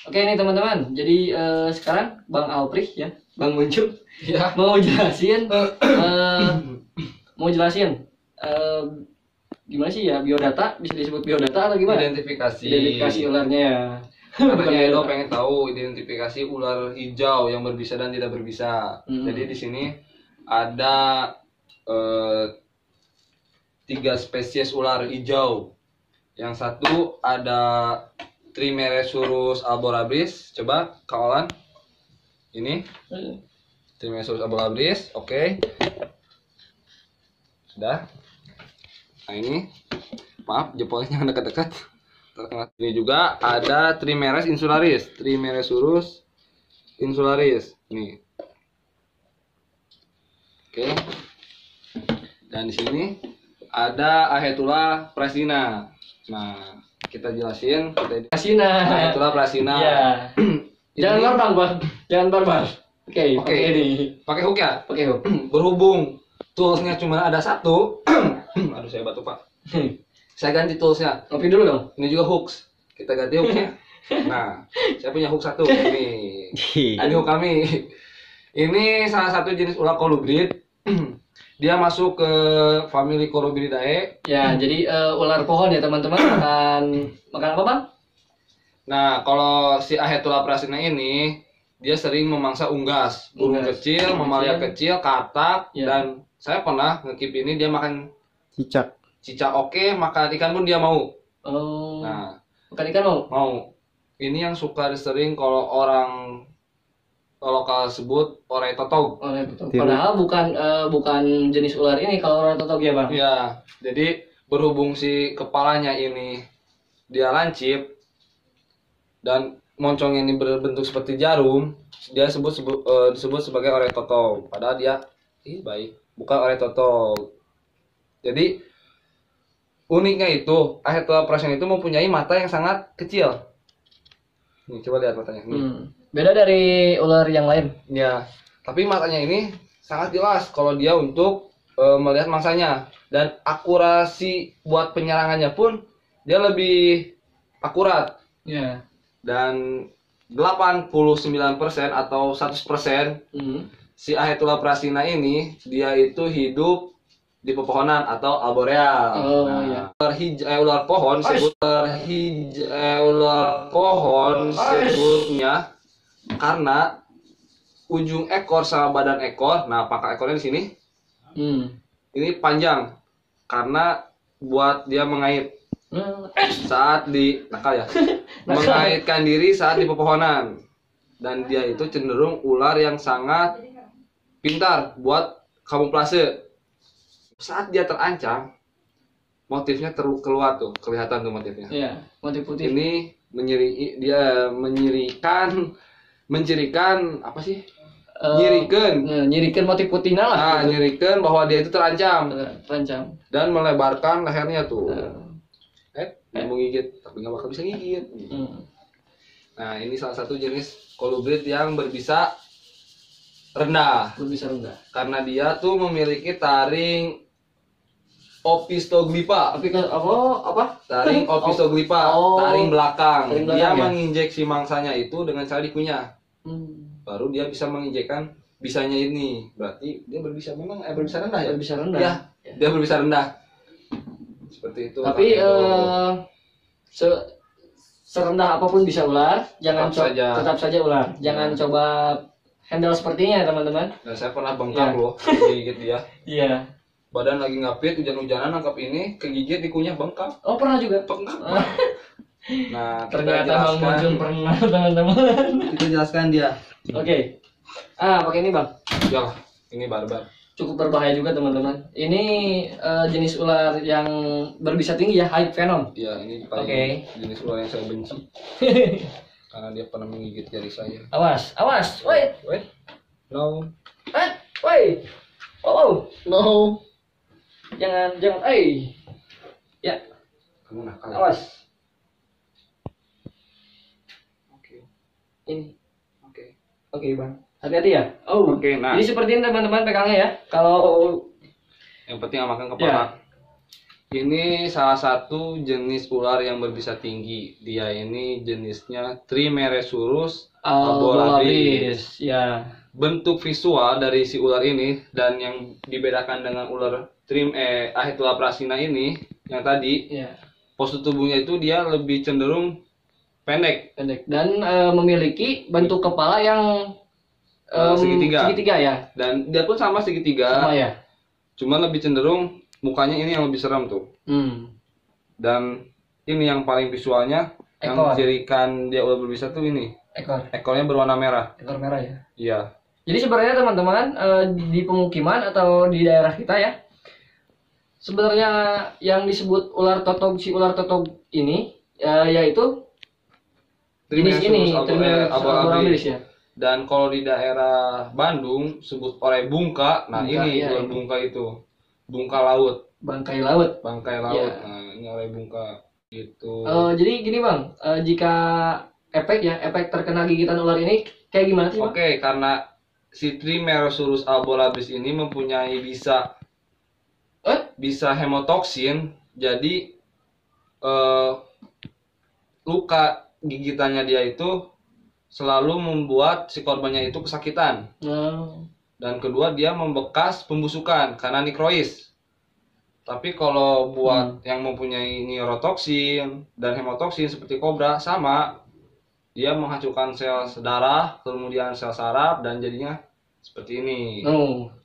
Oke nih teman-teman, jadi sekarang Bang Alprih ya, Bang Muncul Ya. mau jelasin, eh, gimana sih ya biodata, bisa disebut biodata atau gimana? Identifikasi ularnya ya. Katanya Edo pengen tahu identifikasi ular hijau yang berbisa dan tidak berbisa. Jadi di sini ada 3 spesies ular hijau. Yang satu ada Trimeresurus alborabris. Coba kawalan. Ini Trimeresurus alborabris. Oke. Sudah. Nah ini, maaf jempolnya jangan dekat-dekat. Ini juga ada Trimeres insularis, Trimeresurus insularis. Nih. Oke. Dan di sini ada Ahetula prasina. Nah, kita jelasin. Prasina. Ahetula prasina. Iya. Jangan barbar, Bang. Jangan barbar. Oke. Ini. Pakai hook ya? Pakai hook. Berhubung toolsnya cuma ada satu. Aduh, saya batuk, Pak. Saya ganti toolsnya. Kopi dulu dong. Ini juga hooks. Kita ganti hooksnya. Nah, saya punya hook satu. Ini. Ini hook kami. Ini salah satu jenis ular kolubrid. Dia masuk ke family Colubridae. Ya, jadi ular pohon ya teman-teman. Makan apa, Bang? Nah, kalau si Ahetula prasina ini dia sering memangsa unggas, burung kecil, mamalia kecil, katak, ya. Dan saya pernah ngekip ini dia makan cicak. Cicak oke, makan ikan pun dia mau. Oh. Nah, makan ikan mau? Mau. Ini yang suka sering kalau orang lokal sebut orai totog. Padahal bukan jenis ular ini kalau orai totog ya, Bang. Ya, jadi berhubung si kepalanya ini dia lancip dan moncongnya ini berbentuk seperti jarum, dia disebut sebagai orai totog. Padahal dia baik, bukan orai totog. Jadi uniknya itu, Ahetula prasina itu mempunyai mata yang sangat kecil. Nih, coba lihat matanya. Nih. Beda dari ular yang lain. Ya, tapi matanya ini sangat jelas kalau dia untuk melihat mangsanya. Dan akurasi buat penyerangannya pun dia lebih akurat. Ya. Dan 89% atau 100% si Ahetula prasina ini dia itu hidup di pepohonan atau arboreal. Oh, nah, iya. Ular pohon sebutnya karena ujung ekor sama badan ekor, nah pangkal ekornya di sini, ini panjang karena buat dia mengait saat di mengaitkan diri saat di pepohonan. Dan dia itu cenderung ular yang sangat pintar buat kamuflase. Saat dia terancam, motifnya keluar tuh, kelihatan tuh motifnya. Iya, motif putih. Ini mencirikan apa sih? Nyirikan motif putihnya lah. Nah, nyirikan bahwa dia itu terancam. Dan melebarkan lehernya tuh. Dia mau gigit, tapi nggak bakal bisa gigit. Nah, ini salah satu jenis kolubrid yang berbisa rendah. Karena dia tuh memiliki taring opistoglypha. Taring opistoglypha, taring belakang. Dia menginjeksi mangsanya itu dengan cara dikunyah. Baru dia bisa menginjekkan bisanya ini. Berarti dia berbisa rendah ya? Berbisa rendah. Ya, dia berbisa rendah. Seperti itu. Tapi serendah apapun bisa ular, tetap saja ular. Jangan coba handle sepertinya teman-teman. Nah, saya pernah bengkak loh gigit dia. Iya. Badan lagi ngapit, hujan-hujanan nangkap ini, kegigit dikunyah bengkak. Oh, pernah juga? Bengkak. Nah, ternyata Bang Muncul pernah teman-teman. Kita jelaskan dia. Oke. Pakai ini, Bang. Ya, ini barbar. Cukup berbahaya juga teman-teman. Ini jenis ular yang berbisa tinggi ya, high venom. Iya, ini jenis ular yang saya benci. Karena dia pernah menggigit jari saya. Awas, wait. No. Wait. Oh, no. Jangan, ya. Kamu nakal. Awas. Oke. Ini. Oke, Bang. Hati-hati ya. Oke, nah. Jadi seperti ini teman-teman pegangnya ya. Kalau yang penting makan kepala. Ini salah satu jenis ular yang berbisa tinggi. Dia ini jenisnya Trimeresurus albolabris. Ya. Bentuk visual dari si ular ini dan yang dibedakan dengan ular Ahitula prasina ini yang tadi, postur tubuhnya itu dia lebih cenderung pendek dan memiliki bentuk kepala yang segitiga ya. Dan dia pun sama segitiga. Sama ya. Cuma lebih cenderung mukanya ini yang lebih seram tuh. Dan ini yang paling visualnya, yang mencirikan dia ular berbisa tuh ini. Ekornya berwarna merah. Ekor merah ya. Iya. Jadi sebenarnya teman-teman, di pemukiman atau di daerah kita ya, sebenarnya yang disebut ular totog, si ular totog ini yaitu jenis ini Trimeresurus ya. Dan kalau di daerah Bandung sebut orai bungka. Nah, ini ular bungka itu. Bungka laut. Bangkai laut. Ya. Nah, ini orai bungka itu. Jadi gini Bang, jika efek terkena gigitan ular ini kayak gimana sih Bang? Oke, karena si Trimeresurus albolabris ini mempunyai bisa hemotoksin, jadi luka gigitannya dia itu selalu membuat si korbannya itu kesakitan. Dan kedua, dia membekas pembusukan karena nekrois. Tapi kalau buat yang mempunyai neurotoksin dan hemotoksin seperti kobra, sama, dia menghancurkan sel darah, kemudian sel saraf, dan jadinya seperti ini.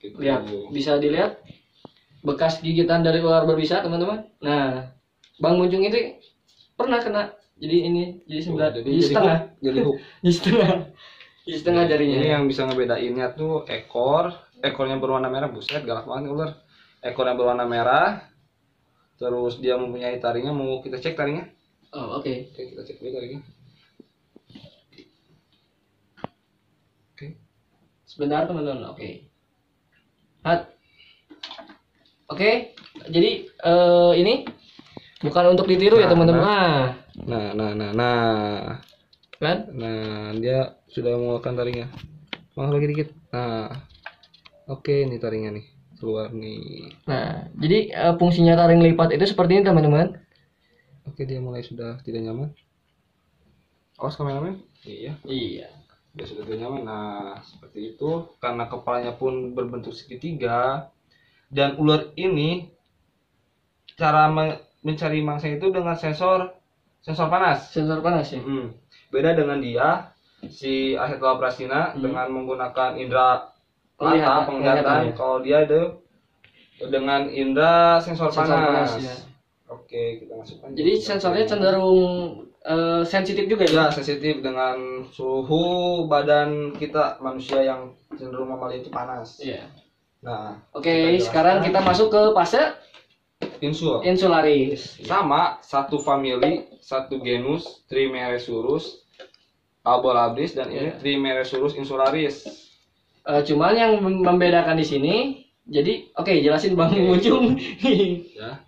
Gitu. Lihat, bisa dilihat bekas gigitan dari ular berbisa teman-teman. Nah, Bang Munjung itu pernah kena. Jadi ini jadi setengah. Jadi setengah jarinya. Ini yang bisa ngebedainnya tuh ekornya berwarna merah. Buset, galak banget ular. Ekornya berwarna merah. Terus dia mempunyai taringnya. Mau kita cek taringnya? Oh, oke. Oke, kita cek dulu taringnya. Oke. Sebentar teman-teman. Oke. Oke. Jadi ini bukan untuk ditiru ya teman-teman. Nah, kan? Nah, dia sudah mengeluarkan taringnya. Mangap lagi dikit. Nah, oke, ini taringnya nih keluar nih. Nah, jadi fungsinya taring lipat itu seperti ini teman-teman. Oke, dia mulai sudah tidak nyaman. Awas kameramen. Iya. Dia sudah tidak nyaman. Nah, seperti itu. Karena kepalanya pun berbentuk segitiga. Dan ular ini cara mencari mangsa itu dengan sensor panas. Sensor panas ya. Beda dengan dia, si Ahitula prasina dengan menggunakan indera mata penglihatan. Kalau dia itu dengan indera sensor panas. Ya. Oke, kita masukkan. Jadi sensornya cenderung sensitif juga ya? Ya, sensitif dengan suhu badan kita manusia yang cenderung mamalia itu panas. Iya. Nah, oke, sekarang kita masuk ke fase insularis. Sama, satu famili, satu genus Trimeresurus albolabris dan ini Trimeresurus insularis. Cuman yang membedakan di sini, jadi jelasin Bang Munjung. Ya.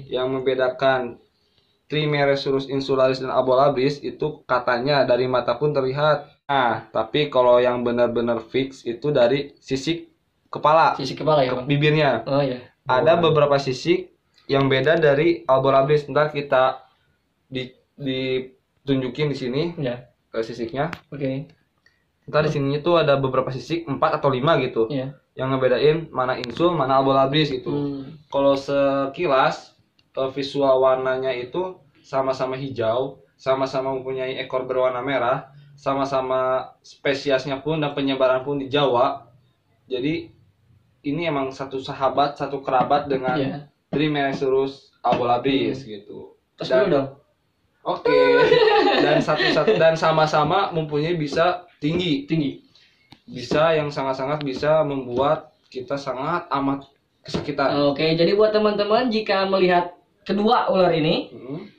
Yang membedakan Trimeresurus insularis dan albolabris itu katanya dari mata pun terlihat. Nah, tapi kalau yang benar-benar fix itu dari sisik kepala. Sisik kepala ya, Bang? Bibirnya. Oh iya. Ada beberapa sisik yang beda dari albolabris. Ntar kita ditunjukin di sini sisiknya. Oke. Ntar di sini tuh ada beberapa sisik 4 atau 5 gitu. Iya. Yang ngebedain mana insul, mana albolabris gitu. Kalau sekilas visual warnanya itu sama-sama hijau, sama-sama mempunyai ekor berwarna merah, sama-sama spesiesnya pun dan penyebaran pun di Jawa. Jadi ini emang satu sahabat, satu kerabat dengan Trimeresurus albolabris gitu. Terus dulu dong. Oke. Dan sama-sama mempunyai bisa tinggi. Bisa yang sangat-sangat bisa membuat kita sangat amat kesakitan. Oke, jadi buat teman-teman jika melihat kedua ular ini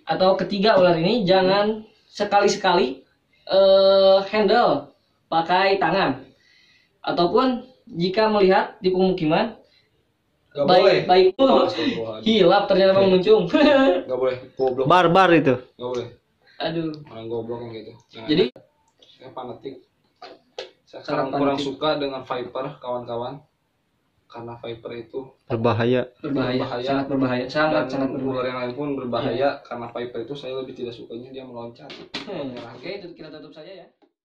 atau ketiga ular ini jangan sekali-sekali handle pakai tangan. Ataupun jika melihat di pemukiman baik hilap ternyata Bang Muncung. Gak boleh, goblok. Barbar itu. Gak boleh. Aduh. Orang goblok yang gitu. Jadi saya fanatik. Saya kurang suka dengan Viper kawan-kawan. karena viper itu berbahaya, sangat berbahaya, sangat berbahaya. Ular yang lain pun berbahaya karena viper itu saya lebih tidak sukanya dia meloncat. Oke, itu kita tutup saja ya.